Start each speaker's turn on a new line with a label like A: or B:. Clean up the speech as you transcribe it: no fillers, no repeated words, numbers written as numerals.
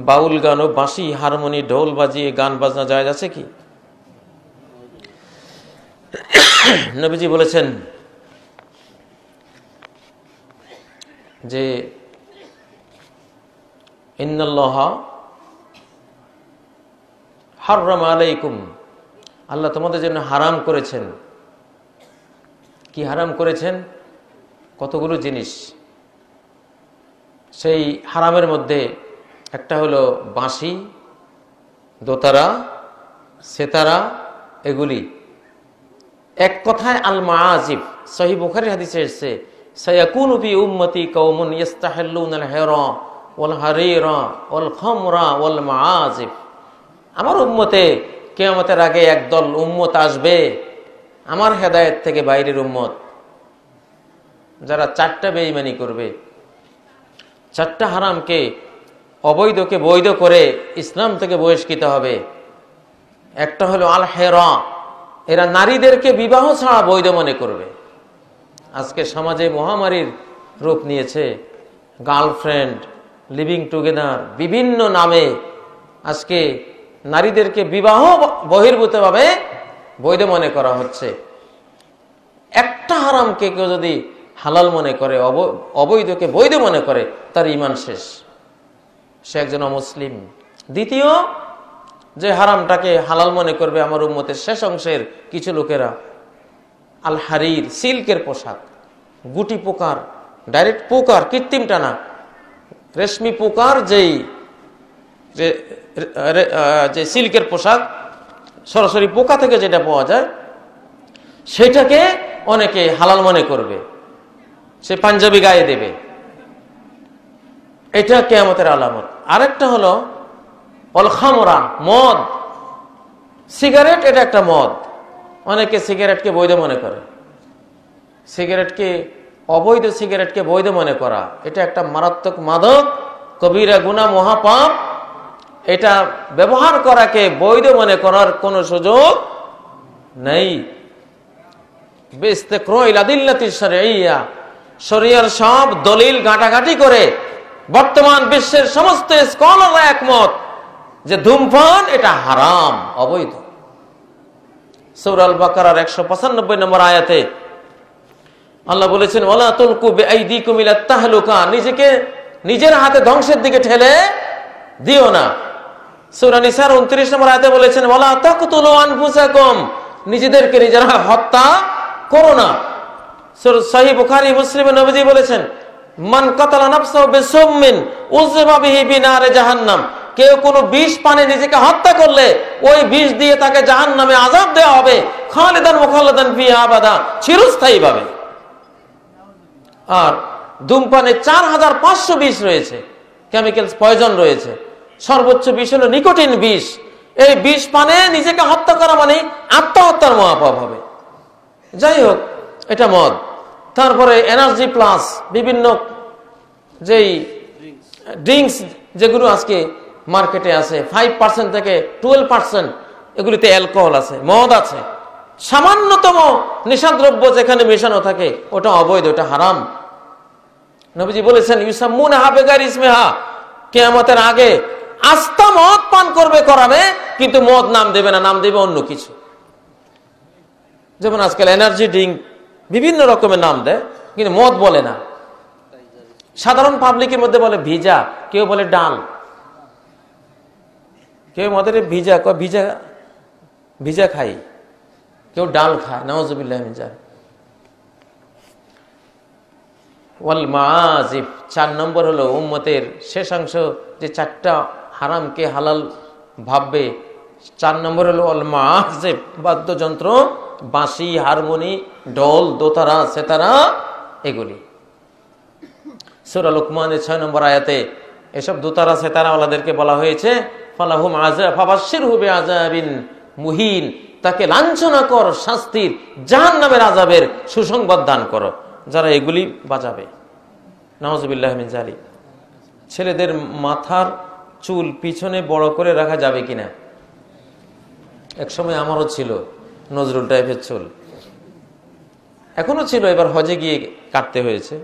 A: বাউল গান ও বাঁশি হারমোনি ঢোল বাজিয়ে গান বাজনা জায়েজ আছে কি? নবীজি বলেছেন যে ইন্নাল্লাহা হাররামা আলাইকুম, আল্লাহ তোমাদের জন্য হারাম করেছেন। কি হারাম করেছেন? কতগুলো জিনিস। সেই হারামের মধ্যে একটা হলো বাঁশি, দোতারা, সেতারা, এগুলি। এক কথায় আল মাআজিফ। সহিহ বুখারীর হাদিসে এসেছে সায়াকুনু ফি উম্মতি কওমুন ইস্তাহিল্লুনাল হিরা ওয়াল হারিরা ওয়াল খামরা ওয়াল মাআজিফ। আমার উম্মতে কিয়ামতের আগে একদল উম্মত আসবে, আমার হেদায়েত থেকে বাইরের উম্মত, যারা চারটা বেঈমানি করবে, চারটা হারামকে, অবৈধকে বৈধ করে ইসলাম থেকে বহিষ্কৃত হবে। একটা হলো আল হেরা, এরা নারীদেরকে বিবাহ ছাড়া বৈধ মনে করবে। আজকে সমাজে মহামারীর রূপ নিয়েছে। গার্লফ্রেন্ড, লিভিং টুগেদার, বিভিন্ন নামে আজকে নারীদেরকে বিবাহ বহির্ভূতভাবে বৈধ মনে করা হচ্ছে। একটা হারামকে কেউ যদি হালাল মনে করে, অবৈধকে বৈধ মনে করে, তার ঈমান শেষ, সে একজন অমুসলিম। দ্বিতীয় যে হারামটাকে হালাল মনে করবে আমার উম্মতের শেষ অংশের কিছু লোকেরা, আল হারির, সিল্কের পোশাক, গুটি পোকার, ডাইরেক্ট পোকার, কৃত্রিমটা না, রেশমি পোকার যে সিল্কের পোশাক, সরাসরি পোকা থেকে যেটা পাওয়া যায়, সেটাকে অনেকে হালাল মনে করবে, সে পাঞ্জাবি গায়ে দেবে। এটা কিয়ামতের আলামত। আরেকটা হলো অল খামরা, মদ, সিগারেট। এটা একটা মদ। অনেকে সিগারেটকে বৈধ মনে করে। সিগারেটকে, অবৈধ সিগারেটকে বৈধ মনে করা, এটা একটা মারাত্মক মাদক, কবিরা গুনাহ, মহাপাপ। এটা ব্যবহার করাকে বৈধ মনে করার কোনো সুযোগ নেই। শরিয়ার সব দলিল ঘাটাঘাটি করে বর্তমান বিশ্বের সমস্ত স্কলাররা একমত যে ধূমপান এটা হারাম, অবৈধ। সূরা আল বাকারার 195 নম্বর আয়াতে আল্লাহ বলেছেন ওয়ালা তুলকু বিআইদিকুম ইলা তাহলুকা, নিজেকে নিজের হাতে ধ্বংসের দিকে ঠেলে দিও না। সূরা নিসার 29 নম্বর আয়াতে বলেছেন ওয়ালা তাকতুলু আনফুসাকুম, নিজেদেরকে নিজেরা হত্যা করো না। সহিহ বুখারী মুসলিমে নবীজি বলেছেন মান কাতালা নাফসাহু বিসুমমিন উযিবা বিহি বিনারে জাহান্নাম, কেউ কোনো বিষ পানে নিজেকে হত্যা করলে ওই বিষ দিয়ে তাকে জাহান্নামে আযাব দেওয়া হবে, খালিদান মুখাল্লাদান ফিহা আবাদা, চিরস্থায়ীভাবে। আর ধূমপানে 4500 বিষ রয়েছে, কেমিক্যালস, পয়জন রয়েছে। সর্বোচ্চ বিষ হলো নিকোটিন বিষ। এই বিষ পানে নিজেকে হত্যা করা মানে আত্মহত্যার মহাপাপ হবে। যাই হোক, এটা মদ। তারপরে এনার্জি প্লাস, বিভিন্ন যেই ড্রিঙ্কস যেগুলো আজকে মার্কেটে আছে, 5% থেকে 12%, এগুলিতে অ্যালকোহল আছে, মদ আছে। সামান্যতম নেশাদ্রব্য যেখানে মেশানো থাকে ওটা অবৈধ, ওটা হারাম। নবীজি বলেছেন ইউসাম্মুনাহা বিগাইরি ইসমিহা, কিয়ামতের আগে আস্তা মদ পান করাবে, কিন্তু মদ নাম দেবে না, নাম দেবে অন্য কিছু। যেমন আজকাল এনার্জি ড্রিঙ্ক বিভিন্ন রকমের নাম দেয়, কিন্তু মদ বলে না। সাধারণ পাবলিকের মধ্যে বলে ভিজা, কেউ বলে ডাল, কেউ মদের ভিজা ভিজা ভিজা খাই, কেউ ডাল খায়, নাউযুবিল্লাহি মিন যালিক। ওয়াল মাআজিফ, 4 নম্বর হলো উম্মতের শেষাংশ যে চারটা হারামকে হালাল ভাববে। 4 নম্বর হলো ওয়াল মাআজিফ, বাদ্যযন্ত্র, বাঁশি, হারমোনি, ঢোল, দোতারা, সেতারা, এগুলি। সূরা লুকমানের 6 নম্বর আয়াতে এসব দোতারা সেতারা ওয়ালাদেরকে বলা হয়েছে ফালাহুম আযাব ফাবাশশিরহু বিআযাবিন মুহিন, তাকে লাঞ্ছনাকর শাস্তির, জাহান্নামের আযাবের সুসংবাদ দান করো যারা এগুলি বাজাবে। নাউযুবিল্লাহি মিন যালিক। ছেলেদের মাথার চুল পিছনে বড় করে রাখা যাবে কিনা? এক সময় আমারও ছিল নজরুল টাইপের চুল, এখনো ছিল, এবার হজে গিয়ে কাটতে হয়েছে।